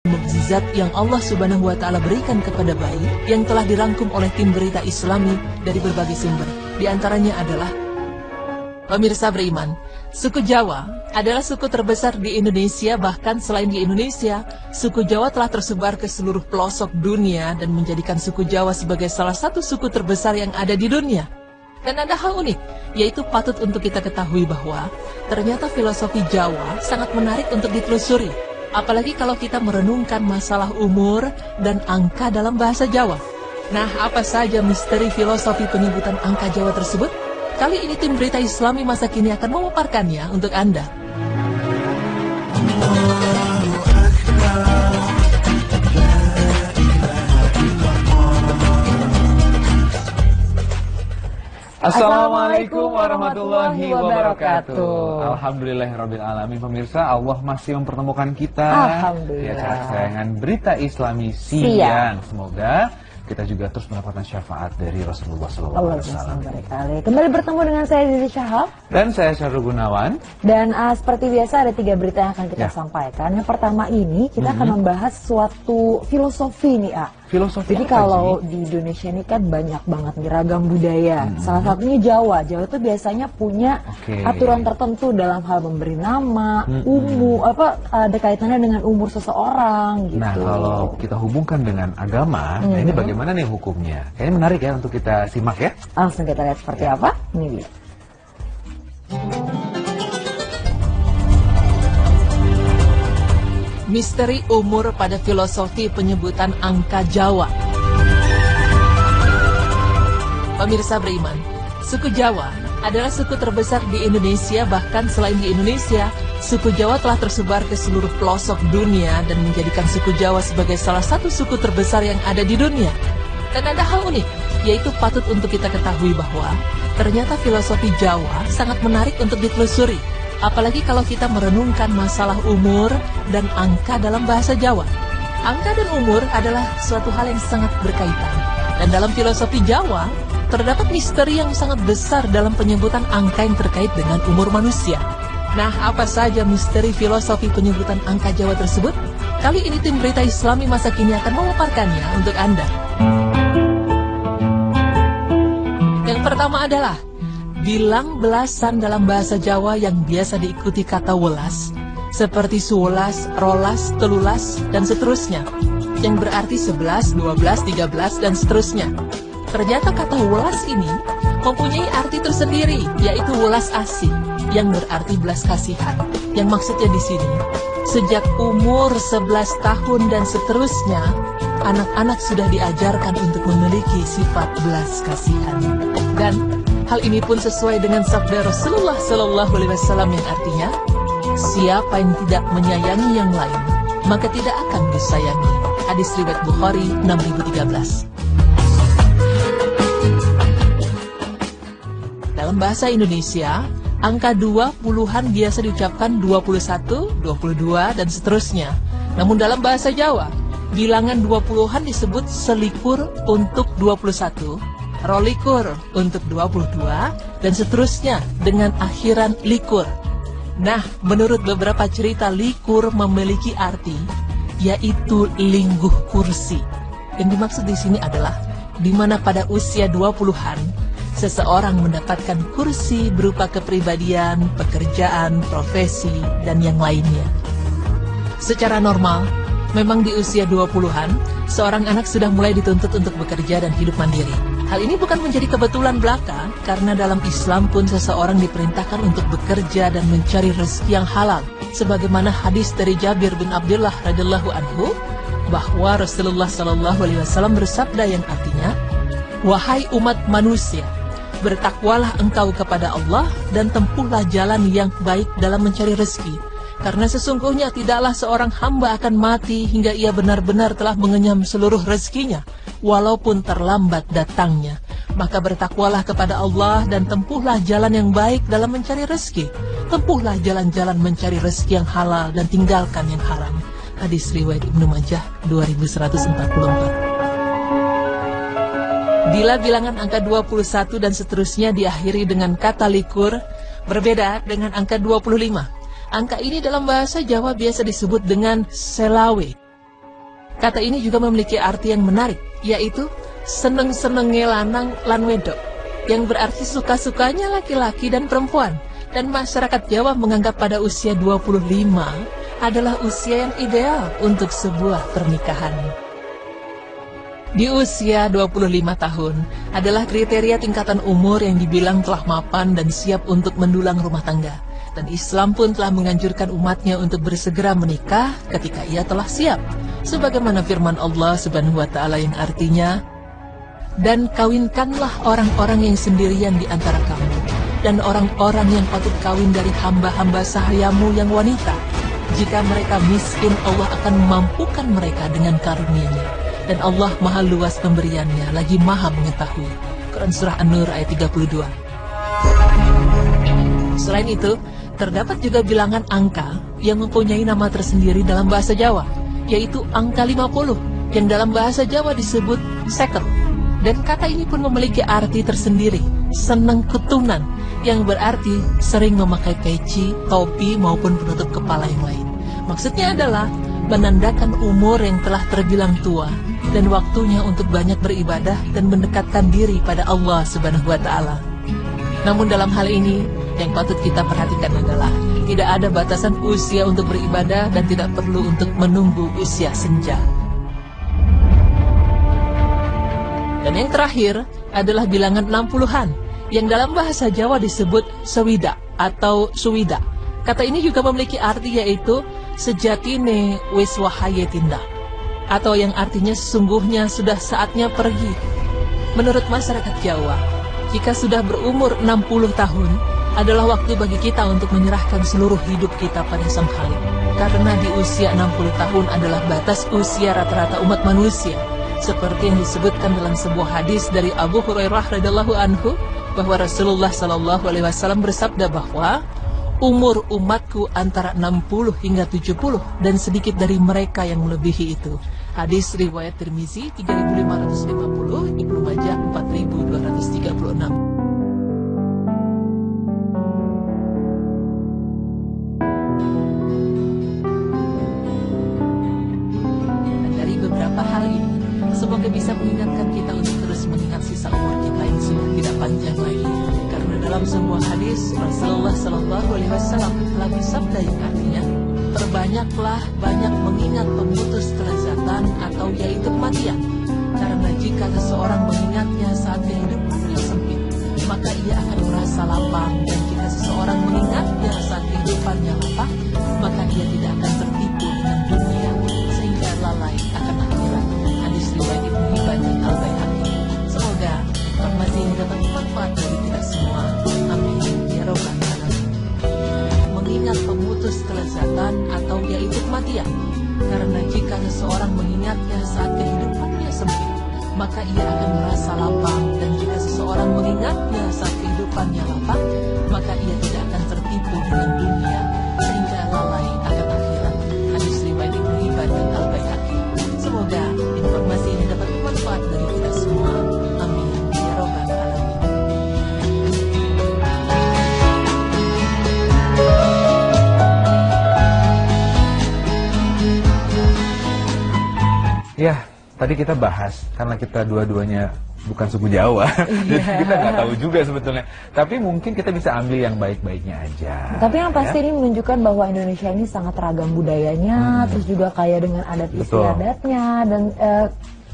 mukjizat yang Allah Subhanahu wa Ta'ala berikan kepada bayi yang telah dirangkum oleh tim berita Islami dari berbagai sumber. Di antaranya adalah, pemirsa beriman, suku Jawa adalah suku terbesar di Indonesia. Bahkan selain di Indonesia, suku Jawa telah tersebar ke seluruh pelosok dunia dan menjadikan suku Jawa sebagai salah satu suku terbesar yang ada di dunia. Dan ada hal unik, yaitu patut untuk kita ketahui bahwa ternyata filosofi Jawa sangat menarik untuk ditelusuri. Apalagi kalau kita merenungkan masalah umur dan angka dalam bahasa Jawa. Nah, apa saja misteri filosofi penyebutan angka Jawa tersebut? Kali ini tim berita Islami masa kini akan memaparkannya untuk Anda. Assalamualaikum warahmatullahi wabarakatuh. Alhamdulillahirabbil alamin. Pemirsa, Allah masih mempertemukan kita. Alhamdulillah. Ya, kesayangan berita Islami siang. Semoga kita juga terus mendapatkan syafaat dari Rasulullah SAW. Kembali bertemu dengan saya Zizi Syahab dan saya Syahrul Gunawan. Dan seperti biasa ada 3 berita yang akan kita sampaikan. Yang pertama ini kita akan membahas suatu filosofi nih, Filosofi. Jadi kalau di Indonesia ini kan banyak banget nih ragam budaya. Salah satunya Jawa. Jawa itu biasanya punya aturan tertentu dalam hal memberi nama, ada kaitannya dengan umur seseorang gitu. Nah, kalau kita hubungkan dengan agama, nah ini bagaimana nih hukumnya? Kayaknya menarik ya untuk kita simak ya. Langsung kita lihat seperti apa. Ini dia. Misteri umur pada filosofi penyebutan angka Jawa. Pemirsa beriman, suku Jawa adalah suku terbesar di Indonesia. Bahkan selain di Indonesia, suku Jawa telah tersebar ke seluruh pelosok dunia dan menjadikan suku Jawa sebagai salah satu suku terbesar yang ada di dunia. Dan ada hal unik, yaitu patut untuk kita ketahui bahwa ternyata filosofi Jawa sangat menarik untuk ditelusuri. Apalagi kalau kita merenungkan masalah umur dan angka dalam bahasa Jawa. Angka dan umur adalah suatu hal yang sangat berkaitan. Dan dalam filosofi Jawa, terdapat misteri yang sangat besar dalam penyebutan angka yang terkait dengan umur manusia. Nah, apa saja misteri filosofi penyebutan angka Jawa tersebut? Kali ini tim berita Islami masa kini akan memaparkannya untuk Anda. Yang pertama adalah bilang belasan dalam bahasa Jawa yang biasa diikuti kata welas, seperti suwelas, rolas, telulas, dan seterusnya, yang berarti 11, 12, 13, dan seterusnya. Ternyata kata welas ini mempunyai arti tersendiri, yaitu welas asih, yang berarti belas kasihan. Yang maksudnya di sini, sejak umur 11 tahun dan seterusnya, anak-anak sudah diajarkan untuk memiliki sifat belas kasihan. Dan hal ini pun sesuai dengan sabda Rasulullah SAW yang artinya, siapa yang tidak menyayangi yang lain, maka tidak akan disayangi. Hadis riwayat Bukhari 6013. Dalam bahasa Indonesia, angka 20-an biasa diucapkan 21, 22, dan seterusnya. Namun dalam bahasa Jawa, bilangan 20-an disebut selikur untuk 21, rolikur untuk 22, dan seterusnya dengan akhiran likur. Nah, menurut beberapa cerita, likur memiliki arti, yaitu lingguh kursi. Yang dimaksud di sini adalah di mana pada usia 20-an, seseorang mendapatkan kursi berupa kepribadian, pekerjaan, profesi, dan yang lainnya. Secara normal, memang di usia 20-an, seorang anak sudah mulai dituntut untuk bekerja dan hidup mandiri. Hal ini bukan menjadi kebetulan belaka, karena dalam Islam pun seseorang diperintahkan untuk bekerja dan mencari rezeki yang halal. Sebagaimana hadis dari Jabir bin Abdullah radhiyallahu anhu, bahwa Rasulullah SAW bersabda yang artinya, wahai umat manusia, bertakwalah engkau kepada Allah dan tempuhlah jalan yang baik dalam mencari rezeki. Karena sesungguhnya tidaklah seorang hamba akan mati hingga ia benar-benar telah mengenyam seluruh rezekinya, walaupun terlambat datangnya. Maka bertakwalah kepada Allah dan tempuhlah jalan yang baik dalam mencari rezeki. Tempuhlah jalan-jalan mencari rezeki yang halal dan tinggalkan yang haram. Hadis riwayat Ibnu Majah 2144. Bila bilangan angka 21 dan seterusnya diakhiri dengan kata likur, berbeda dengan angka 25. Angka ini dalam bahasa Jawa biasa disebut dengan selawe. Kata ini juga memiliki arti yang menarik, yaitu seneng-senenge lanang lan wedok, yang berarti suka-sukanya laki-laki dan perempuan. Dan masyarakat Jawa menganggap pada usia 25 adalah usia yang ideal untuk sebuah pernikahan. Di usia 25 tahun adalah kriteria tingkatan umur yang dibilang telah mapan dan siap untuk mendulang rumah tangga. Dan Islam pun telah menganjurkan umatnya untuk bersegera menikah ketika ia telah siap. Sebagaimana firman Allah Subhanahu wa Ta'ala yang artinya, "Dan kawinkanlah orang-orang yang sendirian di antara kamu, dan orang-orang yang patut kawin dari hamba-hamba sahayamu yang wanita. Jika mereka miskin, Allah akan memampukan mereka dengan karunia-Nya. Dan Allah maha luas pemberiannya, lagi maha mengetahui." Quran Surah An-Nur ayat 32. Selain itu, terdapat juga bilangan angka yang mempunyai nama tersendiri dalam bahasa Jawa, yaitu angka 50, yang dalam bahasa Jawa disebut seket. Dan kata ini pun memiliki arti tersendiri, seneng ketunan, yang berarti sering memakai peci, topi, maupun penutup kepala yang lain. Maksudnya adalah menandakan umur yang telah terbilang tua, dan waktunya untuk banyak beribadah dan mendekatkan diri pada Allah Subhanahu wa Ta'ala. Namun dalam hal ini, yang patut kita perhatikan adalah tidak ada batasan usia untuk beribadah dan tidak perlu untuk menunggu usia senja. Dan yang terakhir adalah bilangan 60-an, yang dalam bahasa Jawa disebut sewida atau suwida. Kata ini juga memiliki arti yaitu sejatine wis wahaye tindak, atau yang artinya sesungguhnya sudah saatnya pergi. Menurut masyarakat Jawa, jika sudah berumur 60 tahun, adalah waktu bagi kita untuk menyerahkan seluruh hidup kita pada Sang Khalik. Karena di usia 60 tahun adalah batas usia rata-rata umat manusia. Seperti yang disebutkan dalam sebuah hadis dari Abu Hurairah radhiyallahu anhu, bahwa Rasulullah sallallahu alaihi wasallam bersabda bahwa umur umatku antara 60 hingga 70 dan sedikit dari mereka yang melebihi itu. Hadis riwayat Tirmizi 3550, Ibnu Majah 4236. Semoga bisa mengingatkan kita untuk terus mengingat sisa umur kita yang sudah tidak panjang lagi. Karena dalam sebuah hadis Rasulullah Shallallahu Alaihi Wasallam telah bersabda yang artinya, perbanyaklah banyak mengingat pemutus kelezatan atau yaitu kematian. Karena jika seseorang mengingatnya saat kehidupannya sempit, maka ia akan merasa lapang. Dan jika seseorang mengingatnya saat kehidupannya lapang, maka ia tidak akan tertipu dengan dunia sehingga lalai akan akhirat. Riwayat Ibnu Hibban dan Al-Baihaqi. Semoga informasi ini dapat bermanfaat bagi kita semua. Amin ya Rabbal Alamin. Mengingat pemutus kelezatan atau yaitu kematian. Karena jika seseorang mengingatnya saat kehidupannya sempit, maka ia akan merasa lapang. Dan jika seseorang mengingatnya saat kehidupannya lapang, maka ia tidak akan tertipu dengan dunia sehingga lalai akan akhirat. Hadis riwayat Ibnu Hibban dan Al-Baihaqi. Semoga informasi ini dapat bermanfaat bagi kita semua. Amin ya Rabbal Alamin. Ya, tadi kita bahas karena kita dua-duanya bukan suku Jawa, jadi kita nggak tahu juga sebetulnya. Tapi mungkin kita bisa ambil yang baik-baiknya aja. Tapi yang pasti ini menunjukkan bahwa Indonesia ini sangat ragam budayanya, terus juga kaya dengan adat istiadatnya, dan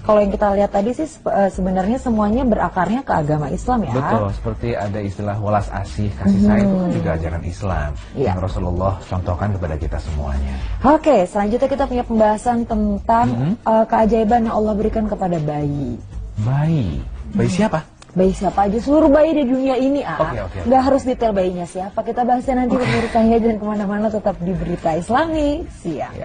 kalau yang kita lihat tadi sih sebenarnya semuanya berakarnya ke agama Islam ya. Betul, seperti ada istilah welas asih, kasih sayang itu kan juga ajaran Islam yang Rasulullah contohkan kepada kita semuanya. Oke, selanjutnya kita punya pembahasan tentang keajaiban yang Allah berikan kepada bayi. Bayi siapa? Bayi siapa aja, seluruh bayi di dunia ini. Nggak harus detail bayinya siapa, kita bahasnya nanti. Pemirsa, jangan kemana-mana, tetap di Berita Islami. Siap.